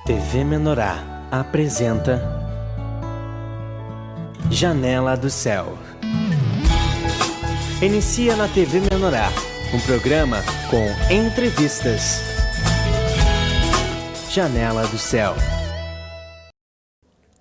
TV Menorá apresenta Janela do Céu. Inicia na TV Menorá, um programa com entrevistas. Janela do Céu.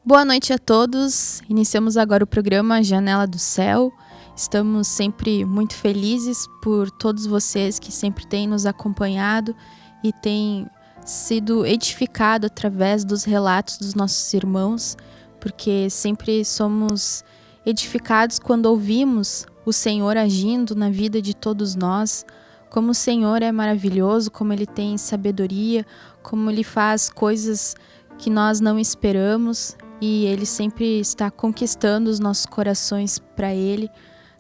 Boa noite a todos. Iniciamos agora o programa Janela do Céu. Estamos sempre muito felizes por todos vocês que sempre têm nos acompanhado e têm sido edificado através dos relatos dos nossos irmãos, porque sempre somos edificados quando ouvimos o Senhor agindo na vida de todos nós, como o Senhor é maravilhoso, como Ele tem sabedoria, como Ele faz coisas que nós não esperamos e Ele sempre está conquistando os nossos corações para Ele.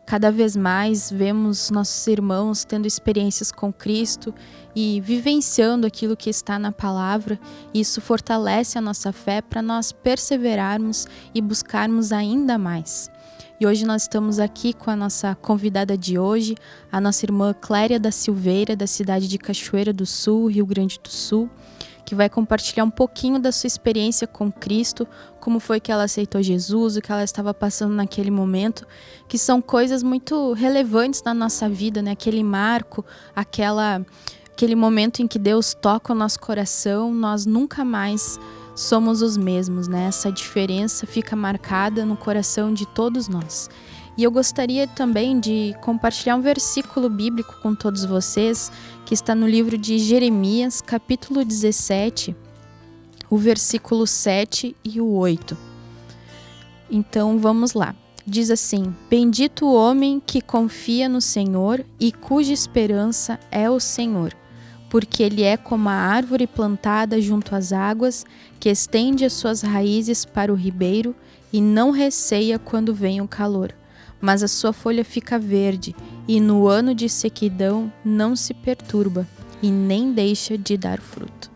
Cada vez mais vemos nossos irmãos tendo experiências com Cristo e vivenciando aquilo que está na palavra. Isso fortalece a nossa fé para nós perseverarmos e buscarmos ainda mais. E hoje nós estamos aqui com a nossa convidada de hoje, a nossa irmã Cléria da Silveira, da cidade de Cachoeira do Sul, Rio Grande do Sul, que vai compartilhar um pouquinho da sua experiência com Cristo, como foi que ela aceitou Jesus, o que ela estava passando naquele momento, que são coisas muito relevantes na nossa vida, né? Aquele marco, aquele momento em que Deus toca o nosso coração, nós nunca mais somos os mesmos, né? Essa diferença fica marcada no coração de todos nós. E eu gostaria também de compartilhar um versículo bíblico com todos vocês, que está no livro de Jeremias, capítulo 17, o versículo 7 e o 8. Então vamos lá. Diz assim: Bendito o homem que confia no Senhor e cuja esperança é o Senhor, porque ele é como a árvore plantada junto às águas, que estende as suas raízes para o ribeiro e não receia quando vem o calor. Mas a sua folha fica verde, e no ano de sequidão não se perturba, e nem deixa de dar fruto.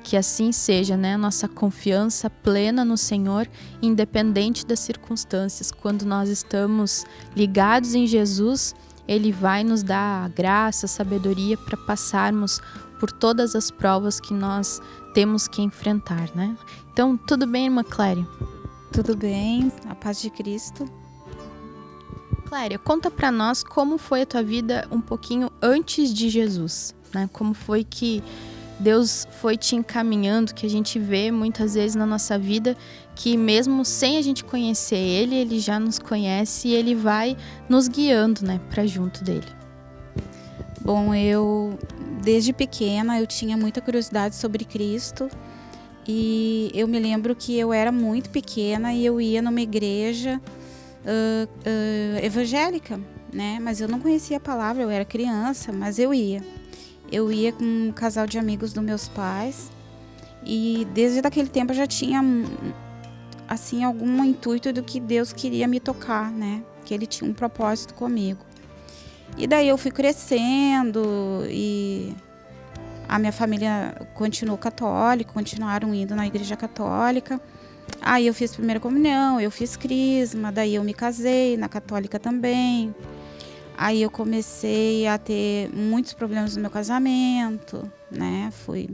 Que assim seja, né? Nossa confiança plena no Senhor, independente das circunstâncias. Quando nós estamos ligados em Jesus, Ele vai nos dar a graça, a sabedoria para passarmos por todas as provas que nós temos que enfrentar, né? Então, tudo bem, irmã Cléria? Tudo bem, a paz de Cristo. Cléria, conta para nós como foi a tua vida um pouquinho antes de Jesus, né? Como foi que Deus foi te encaminhando, que a gente vê muitas vezes na nossa vida que mesmo sem a gente conhecer Ele já nos conhece e Ele vai nos guiando, né, para junto dele. Bom, eu desde pequena eu tinha muita curiosidade sobre Cristo e eu me lembro que eu era muito pequena e eu ia numa igreja evangélica, né? Mas eu não conhecia a palavra, eu era criança, mas eu ia. Eu ia com um casal de amigos dos meus pais e desde aquele tempo eu já tinha assim algum intuito do que Deus queria me tocar, né? Que Ele tinha um propósito comigo. E daí eu fui crescendo e a minha família continuou católica, continuaram indo na igreja católica. Aí eu fiz primeira comunhão, eu fiz crisma, daí eu me casei na católica também. Aí eu comecei a ter muitos problemas no meu casamento, né? Fui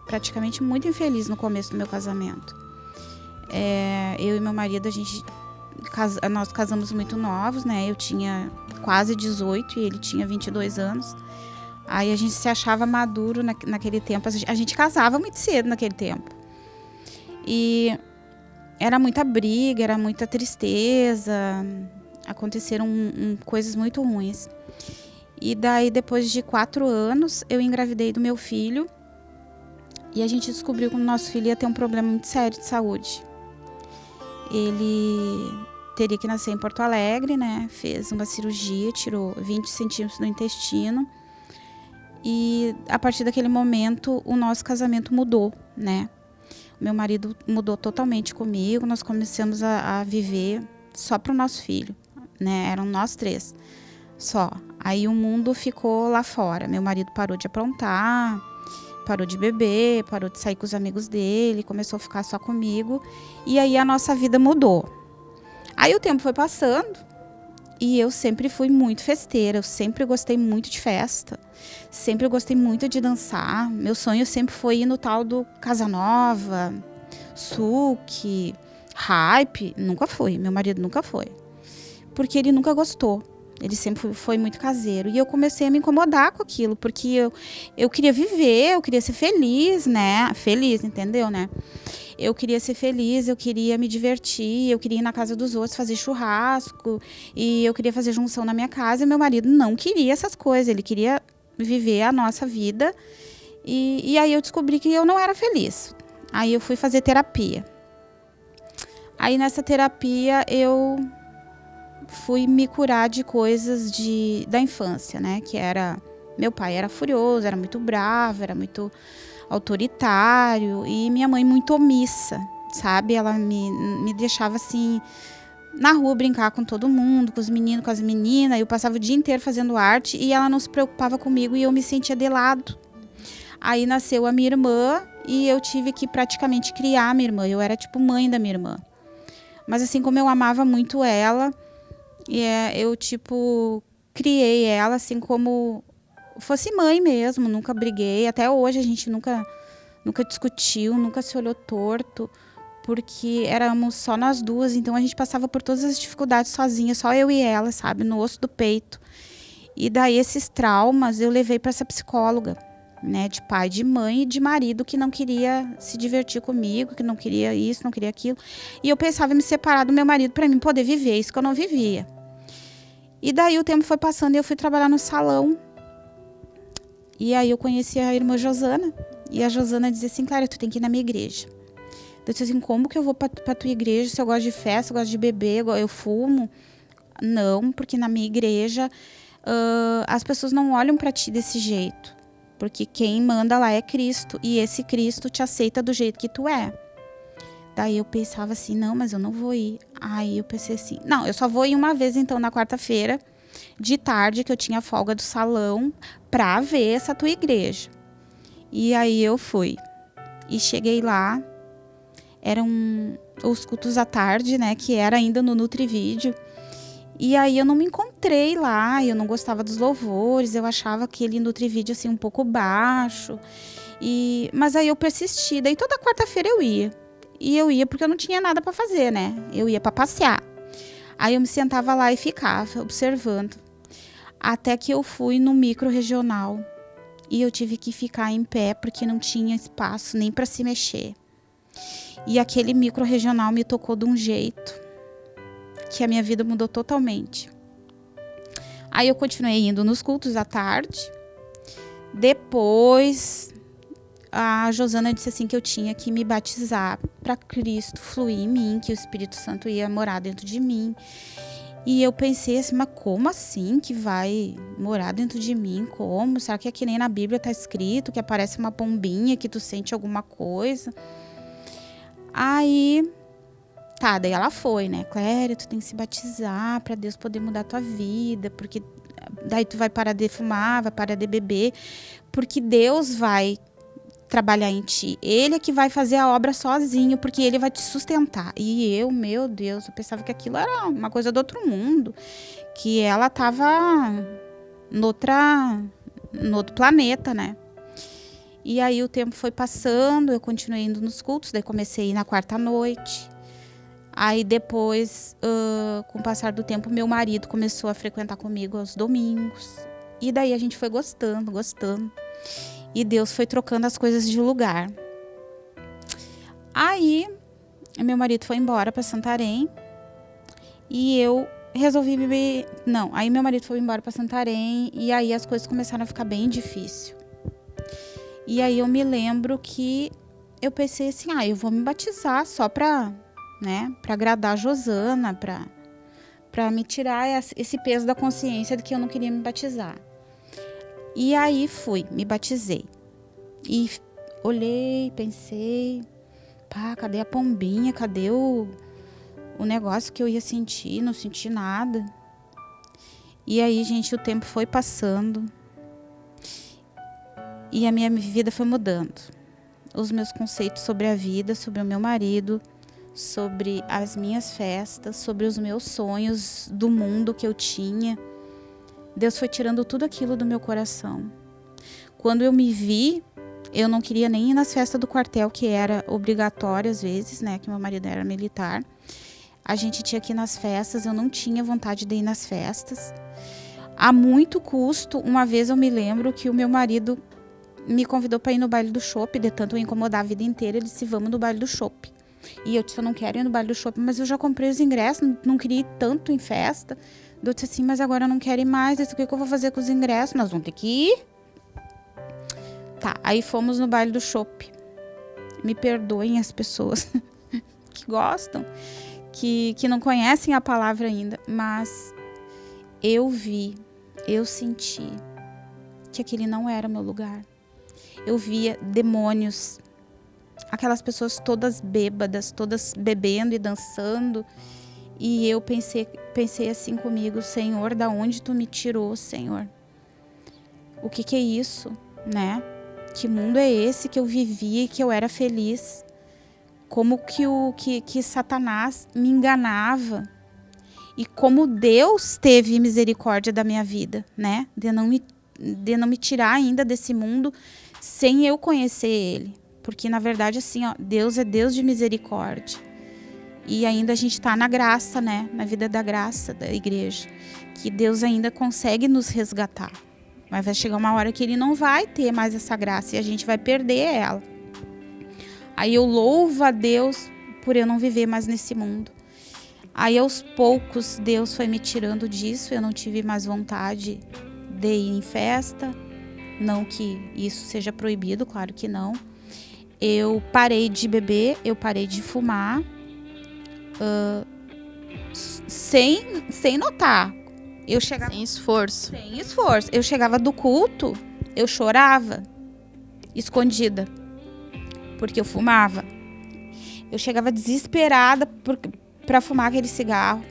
praticamente muito infeliz no começo do meu casamento. Eu e meu marido, nós casamos muito novos, né? Eu tinha quase 18 e ele tinha 22 anos. Aí a gente se achava maduro naquele tempo. A gente casava muito cedo naquele tempo. E era muita briga, era muita tristeza, aconteceram coisas muito ruins. E daí, depois de 4 anos, eu engravidei do meu filho e a gente descobriu que o nosso filho ia ter um problema muito sério de saúde. Ele teria que nascer em Porto Alegre, né? Fez uma cirurgia, tirou 20 centímetros do intestino. E a partir daquele momento, o nosso casamento mudou, né? Meu marido mudou totalmente comigo, nós começamos a viver só para o nosso filho, né? Eram nós 3 só. Aí o mundo ficou lá fora. Meu marido parou de aprontar, parou de beber, parou de sair com os amigos dele, começou a ficar só comigo. E aí a nossa vida mudou. Aí o tempo foi passando E eu sempre fui muito festeira, eu sempre gostei muito de festa, sempre gostei muito de dançar. Meu sonho sempre foi ir no tal do Casa Nova, Suque, Hype. Nunca fui, meu marido nunca foi. Porque ele nunca gostou. Ele sempre foi muito caseiro. E eu comecei a me incomodar com aquilo, porque eu queria viver, eu queria ser feliz, né? Feliz, entendeu, né? Eu queria ser feliz, eu queria me divertir, eu queria ir na casa dos outros fazer churrasco, e eu queria fazer junção na minha casa, e meu marido não queria essas coisas, ele queria viver a nossa vida, e aí eu descobri que eu não era feliz. Aí eu fui fazer terapia. Aí nessa terapia eu fui me curar de coisas da infância, né? Que era, meu pai era furioso, era muito bravo, era muito autoritário, e minha mãe muito omissa, sabe? Ela me deixava assim na rua brincar com todo mundo, com os meninos, com as meninas. Eu passava o dia inteiro fazendo arte e ela não se preocupava comigo e eu me sentia de lado. Aí nasceu a minha irmã e eu tive que praticamente criar a minha irmã. Eu era tipo mãe da minha irmã. Mas assim como eu amava muito ela, eu tipo criei ela assim como fosse mãe mesmo, nunca briguei. Até hoje a gente nunca discutiu, nunca se olhou torto, porque éramos só nós duas, então a gente passava por todas as dificuldades sozinha, só eu e ela, sabe, no osso do peito. E daí esses traumas eu levei para essa psicóloga, né, de pai, de mãe e de marido que não queria se divertir comigo, que não queria isso, não queria aquilo. E eu pensava em me separar do meu marido para mim poder viver isso que eu não vivia. E daí o tempo foi passando e eu fui trabalhar no salão. E aí eu conheci a irmã Josana. E a Josana dizia assim, Clara, tu tem que ir na minha igreja. Eu disse assim, como que eu vou pra tua igreja se eu gosto de festa, eu gosto de beber, eu fumo? Não, porque na minha igreja as pessoas não olham pra ti desse jeito. Porque quem manda lá é Cristo. E esse Cristo te aceita do jeito que tu é. Daí eu pensava assim, não, mas eu não vou ir. Aí eu pensei assim, não, eu só vou ir uma vez então na quarta-feira, de tarde, que eu tinha folga do salão, pra ver essa tua igreja. E aí eu fui. E cheguei lá, eram os cultos à tarde, né, que era ainda no Nutrivídeo. E aí eu não me encontrei lá, eu não gostava dos louvores, eu achava aquele Nutrivídeo assim um pouco baixo. Mas aí eu persisti, daí toda quarta-feira eu ia. E eu ia porque eu não tinha nada para fazer, né? Eu ia para passear. Aí eu me sentava lá e ficava observando. Até que eu fui no micro-regional. E eu tive que ficar em pé porque não tinha espaço nem para se mexer. E aquele micro-regional me tocou de um jeito que a minha vida mudou totalmente. Aí eu continuei indo nos cultos à tarde. Depois, a Josana disse assim que eu tinha que me batizar para Cristo fluir em mim, que o Espírito Santo ia morar dentro de mim. E eu pensei assim, mas como assim que vai morar dentro de mim? Como? Será que é que nem na Bíblia está escrito, que aparece uma pombinha, que tu sente alguma coisa? Aí, tá, daí ela foi, né? Cléria, tu tem que se batizar para Deus poder mudar a tua vida, porque daí tu vai parar de fumar, vai parar de beber, porque Deus vai trabalhar em ti. Ele é que vai fazer a obra sozinho, porque ele vai te sustentar. E eu, meu Deus, eu pensava que aquilo era uma coisa do outro mundo, que ela tava no outro planeta, né? E aí o tempo foi passando, eu continuei indo nos cultos, daí comecei a ir na quarta-noite. Aí depois, com o passar do tempo, meu marido começou a frequentar comigo aos domingos. E daí a gente foi gostando. E Deus foi trocando as coisas de lugar. Aí, meu marido foi embora para Santarém. E eu resolvi beber. Não, aí meu marido foi embora para Santarém. E aí as coisas começaram a ficar bem difíceis. E aí eu me lembro que eu pensei assim, eu vou me batizar só para, né, para agradar a Josana, para me tirar esse peso da consciência de que eu não queria me batizar. E aí fui, me batizei. E olhei, pensei, cadê a pombinha? Cadê o negócio que eu ia sentir? Não senti nada. E aí, gente, o tempo foi passando. E a minha vida foi mudando. Os meus conceitos sobre a vida, sobre o meu marido, sobre as minhas festas, sobre os meus sonhos do mundo que eu tinha. Deus foi tirando tudo aquilo do meu coração. Quando eu me vi, eu não queria nem ir nas festas do quartel, que era obrigatório às vezes, né? Que meu marido era militar. A gente tinha que ir nas festas, eu não tinha vontade de ir nas festas. A muito custo, uma vez eu me lembro que o meu marido me convidou para ir no baile do shopping, de tanto eu incomodar a vida inteira, ele disse, vamos no baile do shopping. E eu disse, eu não quero ir no baile do shopping, mas eu já comprei os ingressos, não queria ir tanto em festa. Eu disse assim, mas agora eu não quero ir mais, eu disse, o que eu vou fazer com os ingressos? Nós vamos ter que ir. Tá, aí fomos no baile do shopping. Me perdoem as pessoas que gostam, que não conhecem a palavra ainda, mas eu vi, eu senti que aquele não era o meu lugar. Eu via demônios, aquelas pessoas todas bêbadas, todas bebendo e dançando, e eu pensei assim comigo, Senhor, da onde tu me tirou, Senhor? O que é isso, né? Que mundo é esse que eu vivia e que eu era feliz? Como que Satanás me enganava? E como Deus teve misericórdia da minha vida, né? De não me tirar ainda desse mundo sem eu conhecer Ele. Porque, na verdade, assim, ó, Deus é Deus de misericórdia. E ainda a gente está na graça, né? Na vida da graça da igreja. Que Deus ainda consegue nos resgatar. Mas vai chegar uma hora que Ele não vai ter mais essa graça e a gente vai perder ela. Aí eu louvo a Deus por eu não viver mais nesse mundo. Aí aos poucos Deus foi me tirando disso, eu não tive mais vontade de ir em festa. Não que isso seja proibido, claro que não. Eu parei de beber, eu parei de fumar, sem notar. Eu chegava Sem esforço. Sem esforço. Eu chegava do culto, eu chorava, escondida, porque eu fumava. Eu chegava desesperada para fumar aquele cigarro.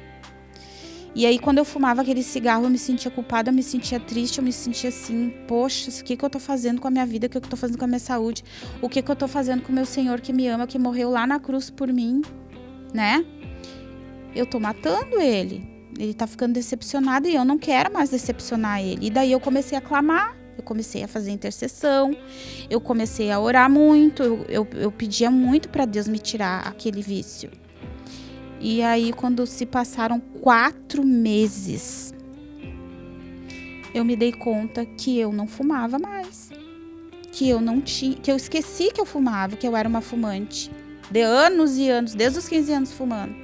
E aí, quando eu fumava aquele cigarro, eu me sentia culpada, eu me sentia triste, eu me sentia assim, poxa, o que eu tô fazendo com a minha vida, o que eu tô fazendo com a minha saúde, o que eu tô fazendo com o meu Senhor que me ama, que morreu lá na cruz por mim, né? Eu tô matando Ele. Ele tá ficando decepcionado e eu não quero mais decepcionar Ele. E daí eu comecei a clamar, eu comecei a fazer intercessão, eu comecei a orar muito, eu pedia muito para Deus me tirar aquele vício. E aí, quando se passaram 4 meses, eu me dei conta que eu não fumava mais. Que eu não tinha, que eu esqueci que eu fumava, que eu era uma fumante. De anos e anos, desde os 15 anos fumando.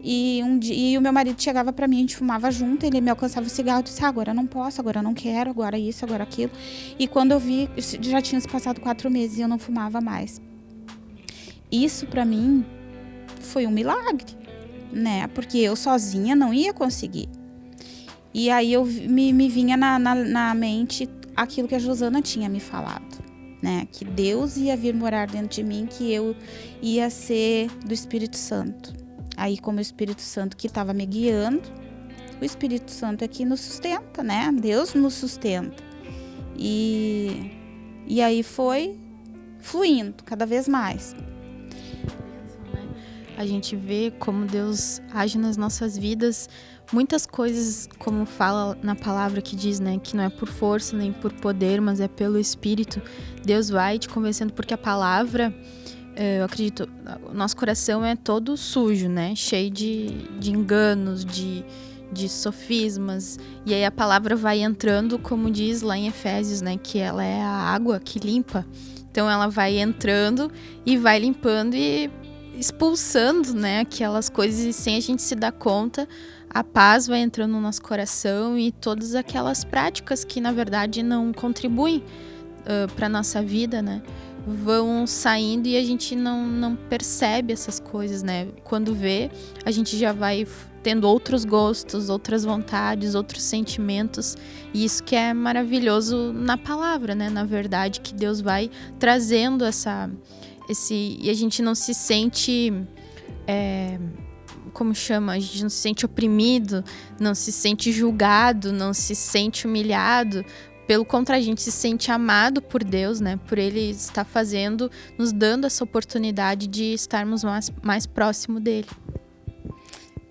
E um dia, e o meu marido chegava pra mim, a gente fumava junto, ele me alcançava o cigarro, eu disse, agora eu não posso, agora eu não quero, agora isso, agora aquilo. E quando eu vi, já tinha se passado 4 meses e eu não fumava mais. Isso pra mim foi um milagre, né? Porque eu sozinha não ia conseguir. E aí me vinha na mente aquilo que a Josana tinha me falado, né? Que Deus ia vir morar dentro de mim, que eu ia ser do Espírito Santo. Aí, como o Espírito Santo que estava me guiando, o Espírito Santo é que nos sustenta, né? Deus nos sustenta. E aí foi fluindo cada vez mais. A gente vê como Deus age nas nossas vidas. Muitas coisas, como fala na palavra que diz, né? Que não é por força nem por poder, mas é pelo Espírito. Deus vai te convencendo, porque a palavra... eu acredito, o nosso coração é todo sujo, né? Cheio de enganos, de sofismas. E aí a palavra vai entrando, como diz lá em Efésios, né? Que ela é a água que limpa. Então ela vai entrando e vai limpando e expulsando, né? Aquelas coisas, e sem a gente se dar conta, a paz vai entrando no nosso coração e todas aquelas práticas que, na verdade, não contribuem para nossa vida, né? Vão saindo e a gente não percebe essas coisas, né? Quando vê, a gente já vai tendo outros gostos, outras vontades, outros sentimentos. E isso que é maravilhoso na palavra, né? Na verdade, que Deus vai trazendo e a gente não se sente... como chama? A gente não se sente oprimido, não se sente julgado, não se sente humilhado, Pelo contrário, a gente se sente amado por Deus, né? Por Ele estar fazendo, nos dando essa oportunidade de estarmos mais próximo dele.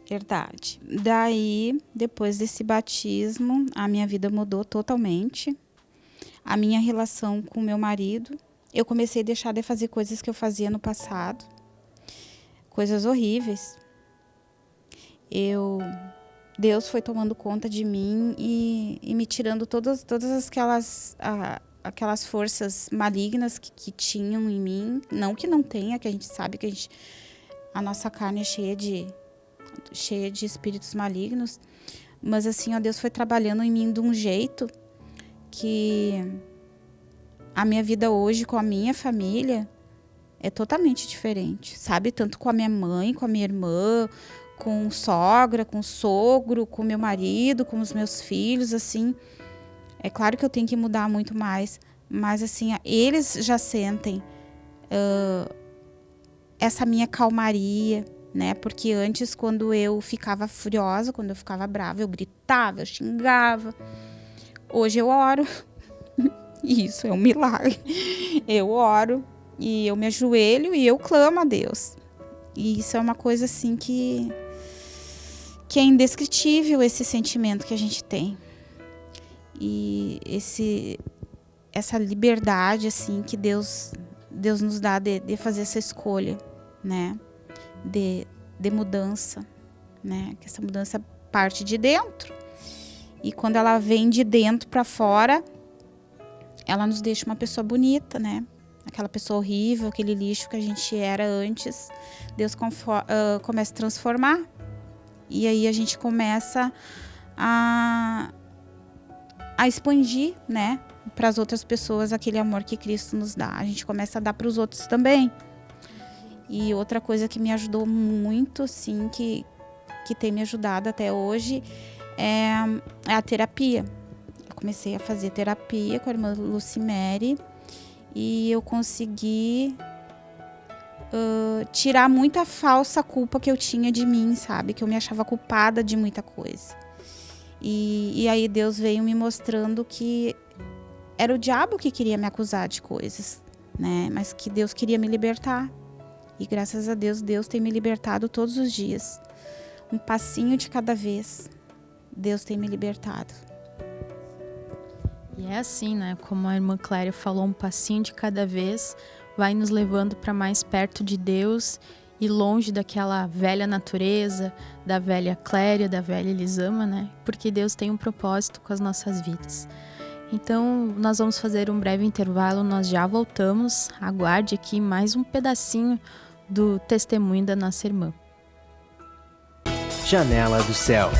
Verdade. Daí, depois desse batismo, a minha vida mudou totalmente. A minha relação com o meu marido, eu comecei a deixar de fazer coisas que eu fazia no passado. Coisas horríveis. Deus foi tomando conta de mim e me tirando todas aquelas forças malignas que tinham em mim. Não que não tenha, que a gente sabe que a nossa carne é cheia de espíritos malignos. Mas assim, ó, Deus foi trabalhando em mim de um jeito que a minha vida hoje com a minha família é totalmente diferente, sabe? Tanto com a minha mãe, com a minha irmã, com sogra, com sogro, com meu marido, com os meus filhos, assim. É claro que eu tenho que mudar muito mais, mas assim, eles já sentem essa minha calmaria, né? Porque antes, quando eu ficava furiosa, quando eu ficava brava, eu gritava, eu xingava. Hoje eu oro. Isso é um milagre. Eu oro e eu me ajoelho e eu clamo a Deus. E isso é uma coisa assim que é indescritível, esse sentimento que a gente tem. E essa liberdade assim que Deus nos dá de fazer essa escolha, né? De mudança, né? Que essa mudança parte de dentro. E quando ela vem de dentro para fora, ela nos deixa uma pessoa bonita, né? Aquela pessoa horrível, aquele lixo que a gente era antes, Deus começa a transformar. E aí a gente começa a expandir, né? Para as outras pessoas aquele amor que Cristo nos dá. A gente começa a dar para os outros também. E outra coisa que me ajudou muito, sim, que tem me ajudado até hoje, é a terapia. Eu comecei a fazer terapia com a irmã Lucimere e eu consegui tirar muita falsa culpa que eu tinha de mim, sabe? Que eu me achava culpada de muita coisa. E aí Deus veio me mostrando que era o diabo que queria me acusar de coisas, né? Mas que Deus queria me libertar. E graças a Deus, Deus tem me libertado todos os dias. Um passinho de cada vez, Deus tem me libertado. E é assim, né? Como a irmã Cléria falou, um passinho de cada vez vai nos levando para mais perto de Deus e longe daquela velha natureza, da velha Cléria, da velha Elisama, né? Porque Deus tem um propósito com as nossas vidas. Então, nós vamos fazer um breve intervalo, nós já voltamos. Aguarde aqui mais um pedacinho do testemunho da nossa irmã. Janela do Céu.